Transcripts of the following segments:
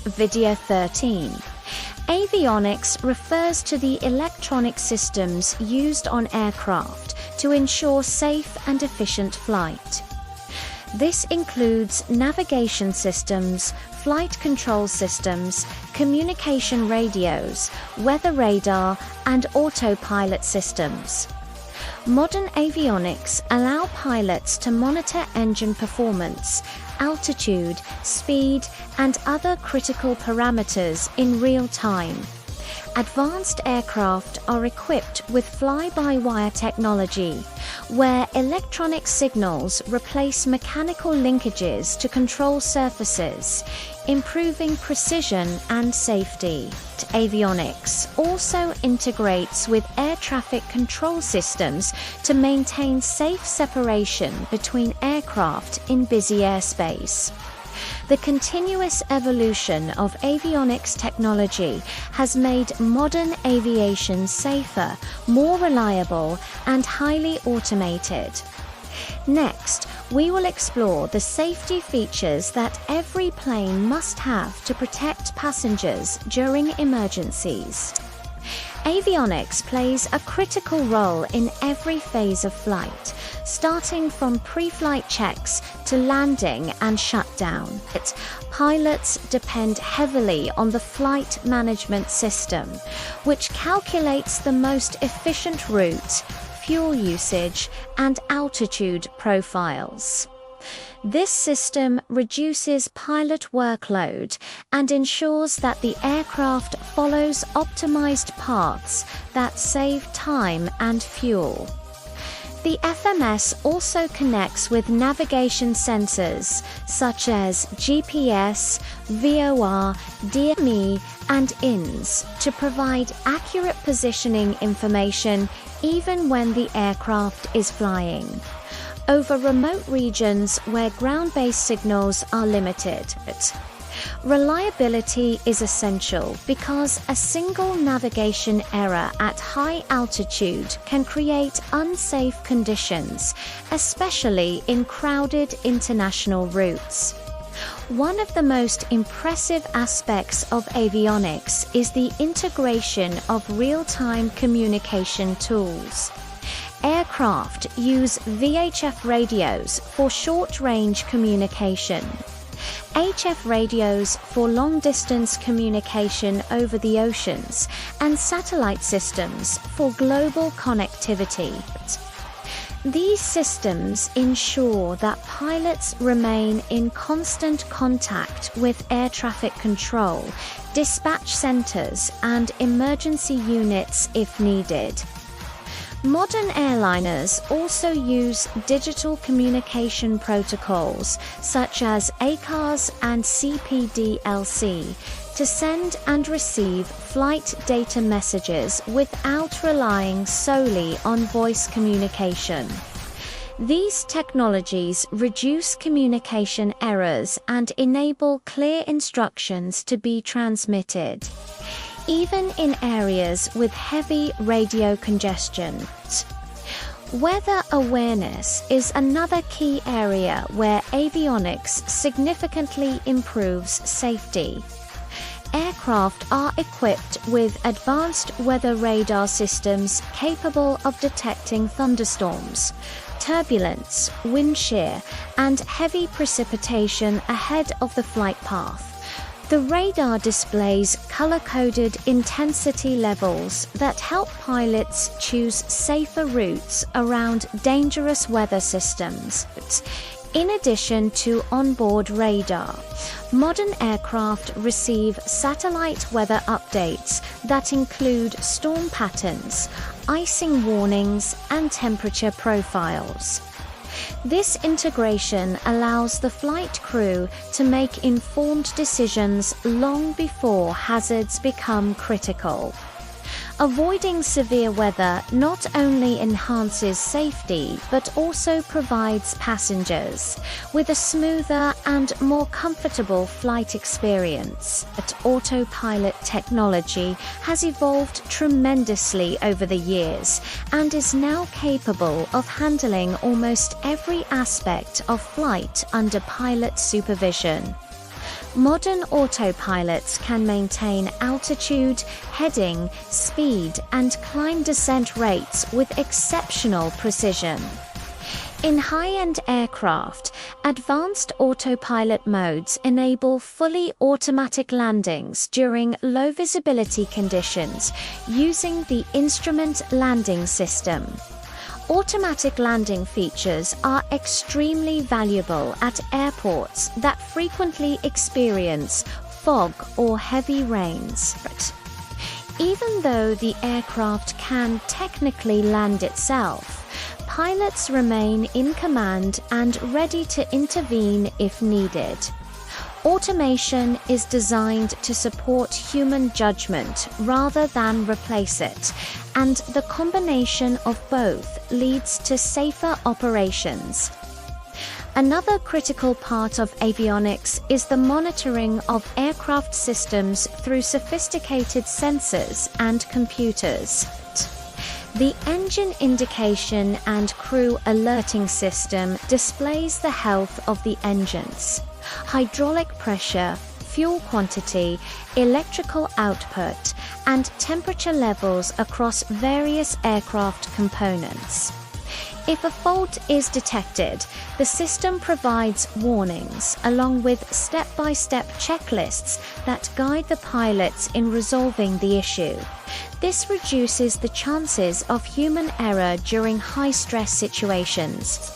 Video 13. Avionics refers to the electronic systems used on aircraft to ensure safe and efficient flight. This includes navigation systems, flight control systems, communication radios, weather radar, and autopilot systems. Modern avionics allow pilots to monitor engine performance, altitude, speed, and other critical parameters in real time. Advanced aircraft are equipped with fly-by-wire technology, where electronic signals replace mechanical linkages to control surfaces, improving precision and safety. Avionics also integrates with air traffic control systems to maintain safe separation between aircraft in busy airspace. The continuous evolution of avionics technology has made modern aviation safer, more reliable, and highly automated. Next, we will explore the safety features that every plane must have to protect passengers during emergencies. Avionics plays a critical role in every phase of flight, starting from pre-flight checks to landing and shutdown. Pilots depend heavily on the flight management system, which calculates the most efficient route, fuel usage, and altitude profiles. This system reduces pilot workload and ensures that the aircraft follows optimized paths that save time and fuel. The FMS also connects with navigation sensors such as GPS, VOR, DME, and INS to provide accurate positioning information even when the aircraft is flying. Over remote regions where ground-based signals are limited. Reliability is essential because a single navigation error at high altitude can create unsafe conditions, especially in crowded international routes. One of the most impressive aspects of avionics is the integration of real-time communication tools. Aircraft use VHF radios for short-range communication, HF radios for long-distance communication over the oceans, and satellite systems for global connectivity. These systems ensure that pilots remain in constant contact with air traffic control, dispatch centers, and emergency units if needed. Modern airliners also use digital communication protocols such as ACARS and CPDLC to send and receive flight data messages without relying solely on voice communication. These technologies reduce communication errors and enable clear instructions to be transmitted, even in areas with heavy radio congestion. Weather awareness is another key area where avionics significantly improves safety. Aircraft are equipped with advanced weather radar systems capable of detecting thunderstorms, turbulence, wind shear, and heavy precipitation ahead of the flight path. The radar displays color-coded intensity levels that help pilots choose safer routes around dangerous weather systems. In addition to onboard radar, modern aircraft receive satellite weather updates that include storm patterns, icing warnings, and temperature profiles. This integration allows the flight crew to make informed decisions long before hazards become critical. Avoiding severe weather not only enhances safety but also provides passengers with a smoother and more comfortable flight experience. Autopilot technology has evolved tremendously over the years and is now capable of handling almost every aspect of flight under pilot supervision. Modern autopilots can maintain altitude, heading, speed, and climb descent rates with exceptional precision. In high-end aircraft, advanced autopilot modes enable fully automatic landings during low-visibility conditions using the Instrument Landing System. Automatic landing features are extremely valuable at airports that frequently experience fog or heavy rains. Even though the aircraft can technically land itself, pilots remain in command and ready to intervene if needed. Automation is designed to support human judgment rather than replace it, and the combination of both leads to safer operations. Another critical part of avionics is the monitoring of aircraft systems through sophisticated sensors and computers. The engine indication and crew alerting system displays the health of the engines, hydraulic pressure, fuel quantity, electrical output, and temperature levels across various aircraft components. If a fault is detected, the system provides warnings along with step-by-step checklists that guide the pilots in resolving the issue. This reduces the chances of human error during high-stress situations.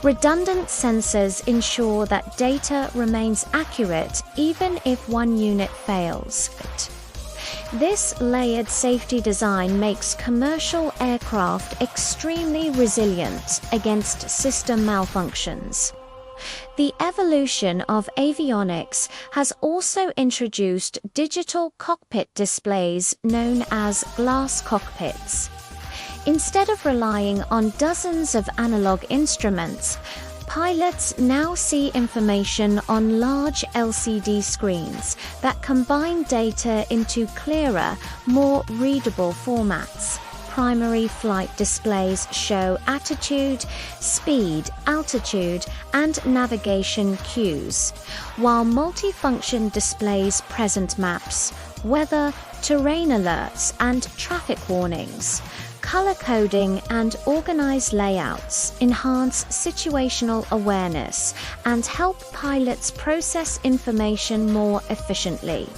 Redundant sensors ensure that data remains accurate even if one unit fails. This layered safety design makes commercial aircraft extremely resilient against system malfunctions. The evolution of avionics has also introduced digital cockpit displays known as glass cockpits. Instead of relying on dozens of analog instruments, pilots now see information on large LCD screens that combine data into clearer, more readable formats. Primary flight displays show attitude, speed, altitude, and navigation cues, while multifunction displays present maps, weather, terrain alerts, and traffic warnings. Color coding and organized layouts enhance situational awareness and help pilots process information more efficiently.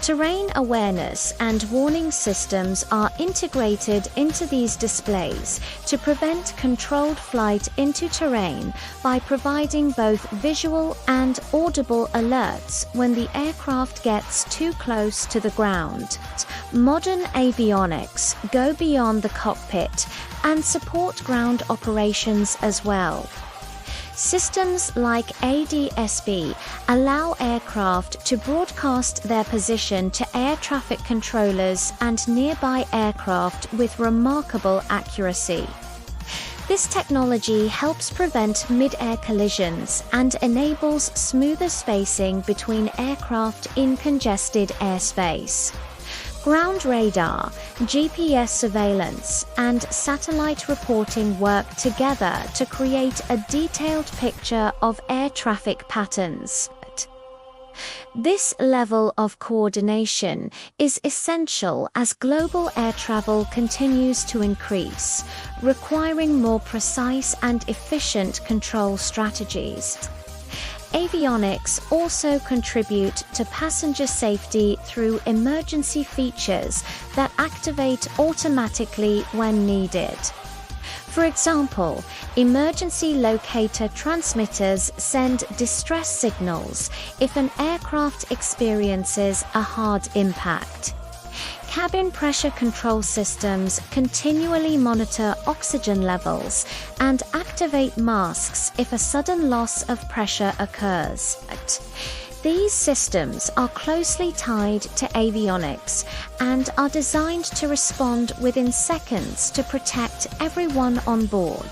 Terrain awareness and warning systems are integrated into these displays to prevent controlled flight into terrain by providing both visual and audible alerts when the aircraft gets too close to the ground. Modern avionics go beyond the cockpit and support ground operations as well. Systems like ADS-B allow aircraft to broadcast their position to air traffic controllers and nearby aircraft with remarkable accuracy. This technology helps prevent mid-air collisions and enables smoother spacing between aircraft in congested airspace. Ground radar, GPS surveillance, and satellite reporting work together to create a detailed picture of air traffic patterns. This level of coordination is essential as global air travel continues to increase, requiring more precise and efficient control strategies. Avionics also contribute to passenger safety through emergency features that activate automatically when needed. For example, emergency locator transmitters send distress signals if an aircraft experiences a hard impact. Cabin pressure control systems continually monitor oxygen levels and activate masks if a sudden loss of pressure occurs. These systems are closely tied to avionics and are designed to respond within seconds to protect everyone on board.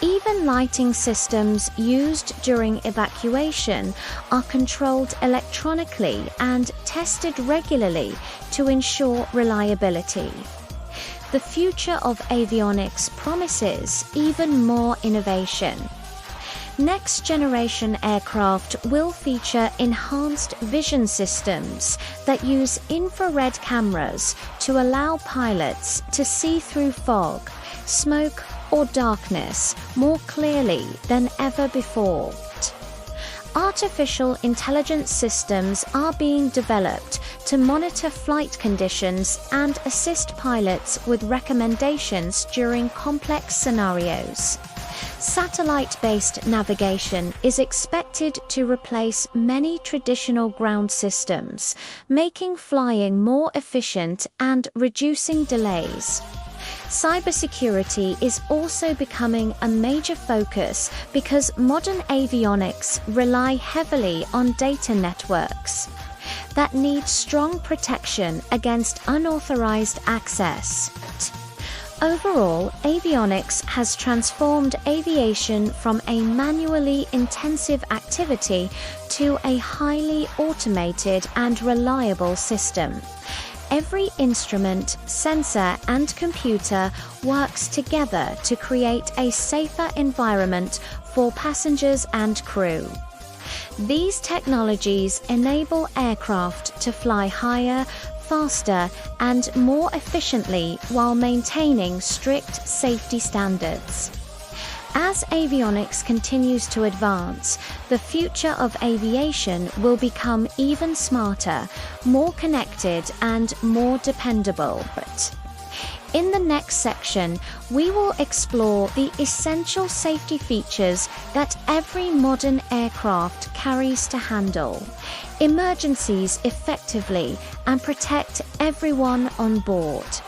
Even lighting systems used during evacuation are controlled electronically and tested regularly to ensure reliability. The future of avionics promises even more innovation. Next-generation aircraft will feature enhanced vision systems that use infrared cameras to allow pilots to see through fog, smoke, or darkness more clearly than ever before. Artificial intelligence systems are being developed to monitor flight conditions and assist pilots with recommendations during complex scenarios. Satellite-based navigation is expected to replace many traditional ground systems, making flying more efficient and reducing delays. Cybersecurity is also becoming a major focus because modern avionics rely heavily on data networks that need strong protection against unauthorized access. Overall, avionics has transformed aviation from a manually intensive activity to a highly automated and reliable system. Every instrument, sensor, and computer works together to create a safer environment for passengers and crew. These technologies enable aircraft to fly higher, faster, and more efficiently while maintaining strict safety standards. As avionics continues to advance, the future of aviation will become even smarter, more connected, and more dependable. In the next section, we will explore the essential safety features that every modern aircraft carries to handle emergencies effectively and protect everyone on board.